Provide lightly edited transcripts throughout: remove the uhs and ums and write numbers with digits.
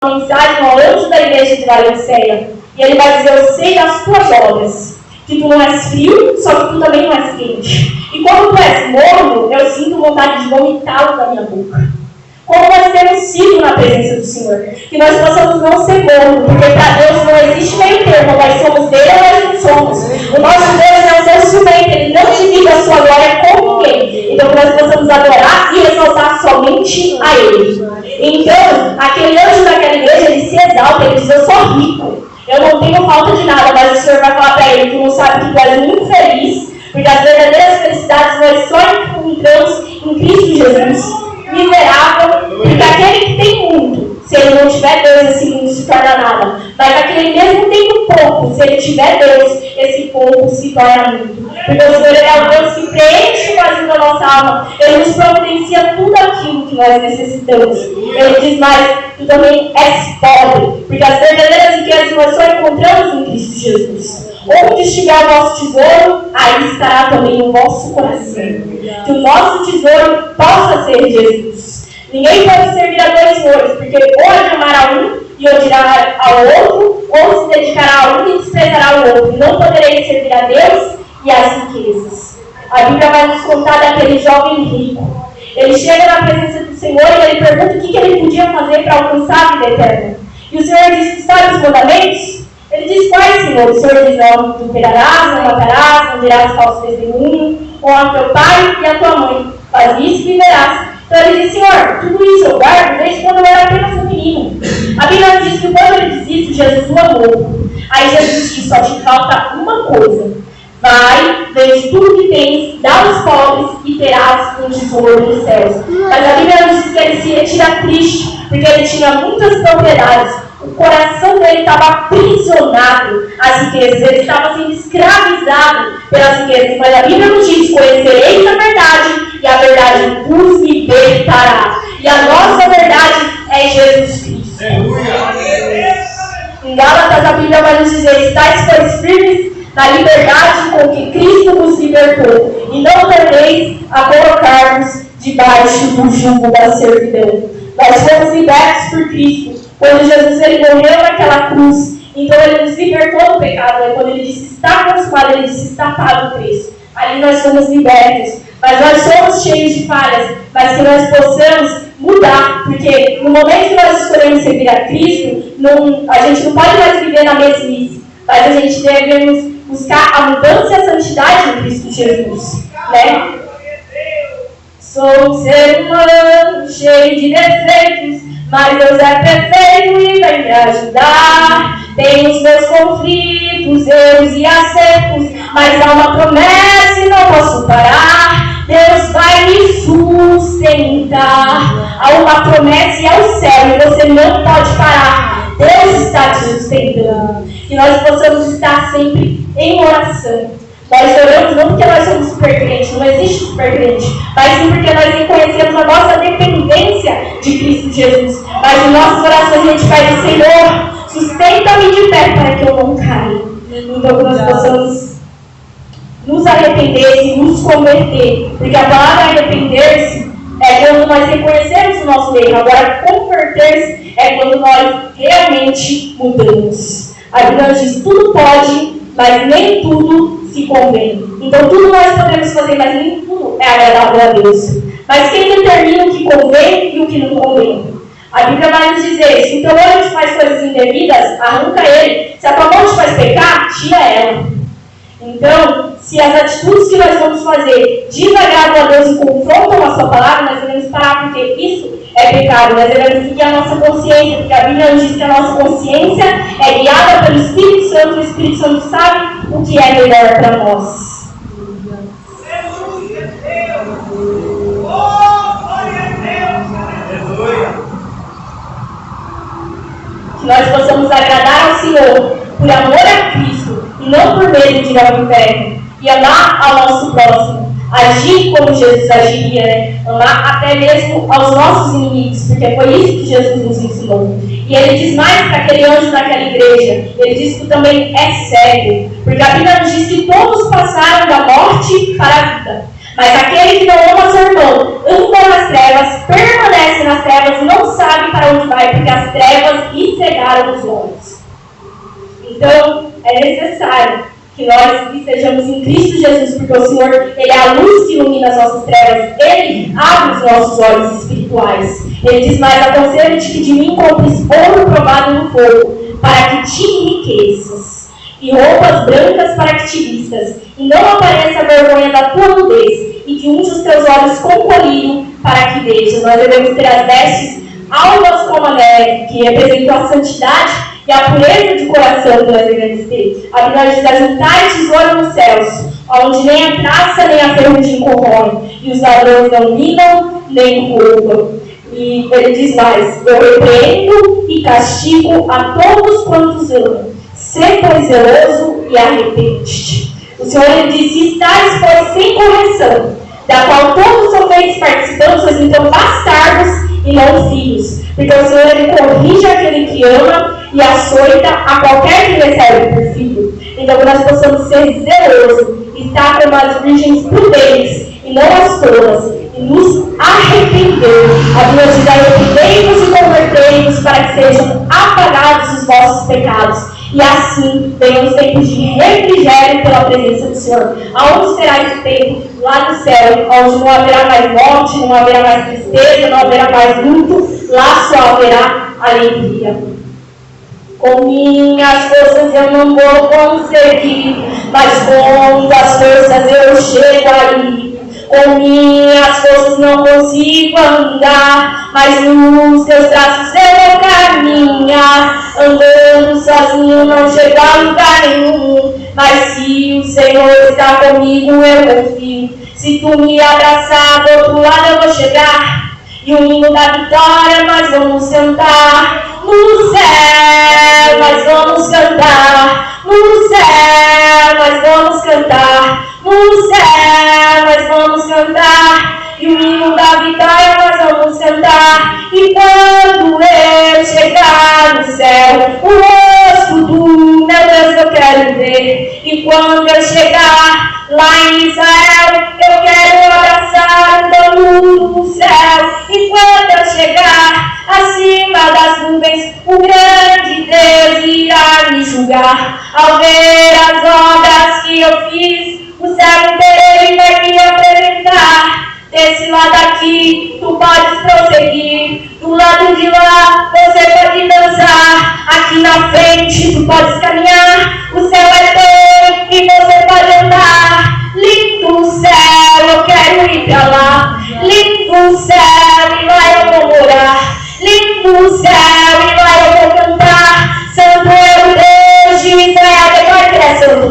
mensagem ao anjo da igreja de Laodiceia. E ele vai dizer: eu sei das tuas obras, que tu não és frio, só que tu também não és quente. E como tu és morno, eu sinto vontade de vomitá-lo da minha boca. Como nós temos sido na presença do Senhor. Que nós possamos não ser morno, porque para Deus não existe meio termo. Nós somos dele ou nós não somos. O nosso Deus é um Deus ciumento, ele não divide a sua glória com ninguém. Então que nós possamos adorar e exaltar somente a ele. Então, aquele anjo daquela igreja, ele se exalta, ele diz: eu sou rico, eu não tenho falta de nada. Mas o Senhor vai falar para ele: tu não sabe que tu és muito feliz, porque as verdadeiras felicidades nós só encontramos em Cristo Jesus. Miserável, porque aquele que tem muito, se ele não tiver Deus, esse mundo se torna nada. Mas aquele mesmo tem pouco, se ele tiver Deus, esse pouco se torna muito. Porque o Senhor é o Deus que preenche o vazio da nossa alma. Ele nos providencia tudo aquilo que nós necessitamos. Ele diz mais: tu também és pobre, porque as verdadeiras riquezas nós só encontramos em Cristo Jesus. Onde estiver o vosso tesouro, aí estará também o vosso coração. Que o nosso tesouro possa ser Jesus. Ninguém pode servir a dois senhores, porque ou amará a um e odiará ao outro, ou se dedicará a um e desprezará o outro. Não podereis servir a Deus e às riquezas. A Bíblia vai nos contar daquele jovem rico. Ele chega na presença do Senhor e ele pergunta o que ele podia fazer para alcançar a vida eterna. E o Senhor diz: tu sabe os mandamentos? Ele diz: quais, Senhor? O Senhor diz: não adulterarás, não matarás, não dirás falso testemunho, honra teu pai e a tua mãe. Faz isso e viverás. Então ele diz: Senhor, tudo isso eu guardo desde quando eu era apenas um menino. A Bíblia nos diz que quando ele diz isso, Jesus o amou. Aí Jesus diz: só te falta uma coisa. Vai, vende tudo que tens, dá aos pobres e terás um tesouro nos céus. Mas a Bíblia nos diz que ele se retira triste, porque ele tinha muitas propriedades. O coração dele estava aprisionado às riquezas, ele estava sendo escravizado pelas riquezas. Mas a Bíblia nos diz: conhecereis a verdade, e a verdade vos libertará. E a nossa verdade é Jesus Cristo. Em Gálatas, a Bíblia vai nos dizer: estáis, pois, firmes na liberdade com que Cristo nos libertou, e não torneis a colocar-nos debaixo do jugo da servidão. Nós fomos libertos por Cristo. Quando Jesus ele morreu naquela cruz, então ele nos libertou do pecado. Quando ele disse: está consumado, ele disse: está pago o preço. Ali nós somos libertos. Mas nós somos cheios de falhas, mas que nós possamos mudar, porque no momento que nós escolhemos servir a Cristo, a gente não pode mais viver na mesmice, mas a gente devemos buscar a mudança e a santidade em Cristo Jesus, né? Sou um ser humano cheio de defeitos, mas Deus é perfeito e vem me ajudar. Tenho os meus conflitos, erros e acertos, mas há uma promessa e não posso parar. Deus vai me sustentar. Há uma promessa e é o céu, e você não pode parar. Deus está te sustentando. Que nós possamos estar sempre em oração. Nós oramos não porque nós somos super crentes, não existe super crente, mas sim porque nós reconhecemos a nossa dependência de Cristo Jesus. Mas em nossas orações a gente vai dizer: Senhor, sustenta-me de pé para que eu não caia. Então que nós possamos nos arrepender e nos converter, porque a palavra arrepender-se é quando nós reconhecemos o nosso erro. Agora, converter-se é quando nós realmente mudamos. A Bíblia diz: tudo pode, mas nem tudo se convém. Então tudo nós podemos fazer, mas nem tudo é agradável a Deus. Mas quem determina o que convém e o que não convém? A Bíblia vai nos dizer: se o teu olho te faz coisas indevidas, arranca ele. Se a tua mão te faz pecar, tira ela. Então, se as atitudes que nós vamos fazer desagradam a Deus e confrontam a sua palavra, nós devemos parar, porque isso é pecado. Nós devemos seguir a nossa consciência, porque a Bíblia nos diz que a nossa consciência é guiada pelo Espírito Santo. O Espírito Santo sabe o que é melhor para nós. Que nós possamos agradar ao Senhor por amor a Cristo e não por medo de ir ao inferno. E amar ao nosso próximo. Agir como Jesus agiria, né? Amar até mesmo aos nossos inimigos, porque foi isso que Jesus nos ensinou. E ele diz mais para aquele anjo daquela igreja: ele diz que também é cego, porque a Bíblia nos diz que todos passaram da morte para a vida, Mas aquele que não ama seu irmão, anda nas trevas, permanece nas trevas e não sabe para onde vai, porque as trevas lhe cegaram os olhos. Então, é necessário que nós estejamos em Cristo Jesus, porque o Senhor, Ele é a luz que ilumina as nossas trevas, Ele abre os nossos olhos espirituais. Ele diz: mas aconselho-te que de mim compres ouro provado no fogo, para que te enriqueças, e roupas brancas para que te vistas, e não apareça a vergonha da tua nudez, e que unge os teus olhos com colírio, para que vejas. Nós devemos ter as vestes alvas como a neve, que representam a santidade e a pureza de coração que nós devemos ter. A Bíblia diz: ajuntai tesouro nos céus, onde nem a traça nem a ferrugem corroem, e os ladrões não minam nem roubam. E ele diz mais: eu repreendo e castigo a todos quantos amam. Sê, pois, zeloso e arrepende-te. O Senhor, ele diz: se estáis, pois, sem correção, da qual todos são feitos participantes, sois então bastardos e não filhos. Porque o Senhor, ele corrige aquele que ama e açoita a qualquer que recebe por filho. Então, que nós possamos ser zelosos, estar como as virgens prudentes e não as tolas, e nos arrepender. A Bíblia diz: arrependei-vos e convertei-vos para que sejam apagados os vossos pecados. E assim venham os tempos de refrigério pela presença do Senhor. Aonde será esse tempo? Lá no céu, onde não haverá mais morte, não haverá mais tristeza, não haverá mais luto. Lá só haverá alegria. Com minhas forças eu não vou conseguir, mas com as forças eu chego aí. Com minhas forças não consigo andar, mas nos teus braços eu vou caminhar. Andando sozinho não chego a lugar nenhum, mas se o Senhor está comigo eu confio. Se tu me abraçar, do outro lado eu vou chegar. E o hino da vitória nós vamos cantar. No céu nós vamos cantar. No céu nós vamos cantar. No céu nós vamos cantar. E o hino da vitória nós vamos cantar. E quando eu chegar no céu, o rosto do meu Deus eu quero ver. E quando eu chegar lá em Israel, eu quero abraçar o dono do céu. E quando eu chegar acima das nuvens, o grande Deus irá me julgar. Ao ver as obras que eu fiz, o céu inteiro vai me apresentar. Desse lado aqui, tu podes prosseguir. Do lado de lá, você pode dançar. Aqui na frente, tu podes caminhar. O céu é teu e você pode andar. Lindo céu, eu quero ir pra lá. Lindo céu, e lá eu vou morar. Lindo céu, e lá eu vou cantar. Santo é o Deus de Israel, declare que é santo.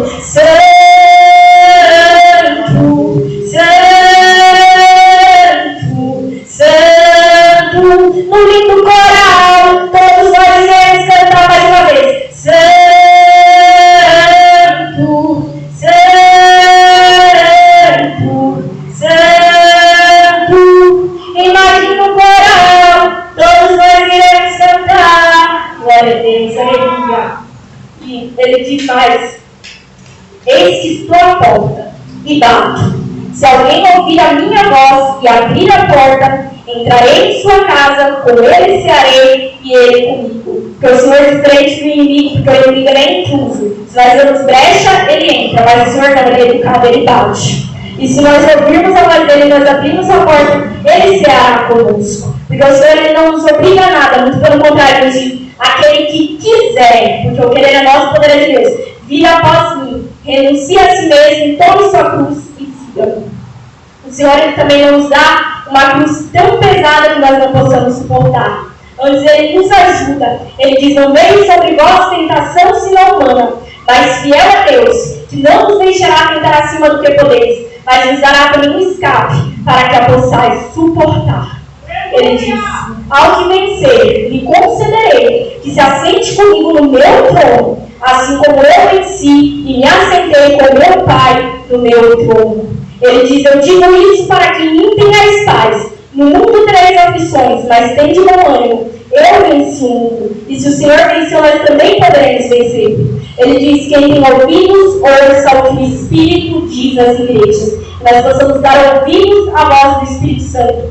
Santo, no lindo coral, todos nós iremos cantar mais uma vez. Santo, Santo, Santo. Imagina o coral, todos nós iremos cantar. Glória a Deus, aleluia. E ele diz mais: eis que estou à porta e bato. Se alguém ouvir a minha voz e abrir a porta, entrarei em sua casa, com ele cearei e ele comigo. Porque o Senhor descrente do inimigo, porque o inimigo é intruso. Se nós damos brecha, ele entra, mas o Senhor não é educado, ele bate. E se nós ouvirmos a voz dele, nós abrimos a porta, ele ceará conosco. Porque o Senhor, ele não nos obriga a nada, muito pelo contrário, ele diz: aquele que quiser, porque o querer é nosso, o poder é de Deus, vir após mim, renuncie a si mesmo, tome sua cruz e siga-me. O Senhor, ele também não nos dá uma cruz tão pesada que nós não possamos suportar. Antes ele nos ajuda. Ele diz: não veio sobre vós tentação senão humana, mas fiel a Deus, que não nos deixará tentar acima do que podeis, mas nos dará também um escape, para que a possais suportar. Ele diz: ao que vencer, lhe concederei que se assente comigo no meu trono, assim como eu venci e me assentei com meu Pai no meu trono. Ele diz: eu digo isso para que em mim tenhais paz. No mundo tereis aflições, mas tende bom ânimo. Eu venci o mundo. E se o Senhor venceu, nós também poderemos vencer. Ele diz: quem tem ouvidos, ouça o que o Espírito diz às igrejas. Nós possamos dar ouvidos à voz do Espírito Santo.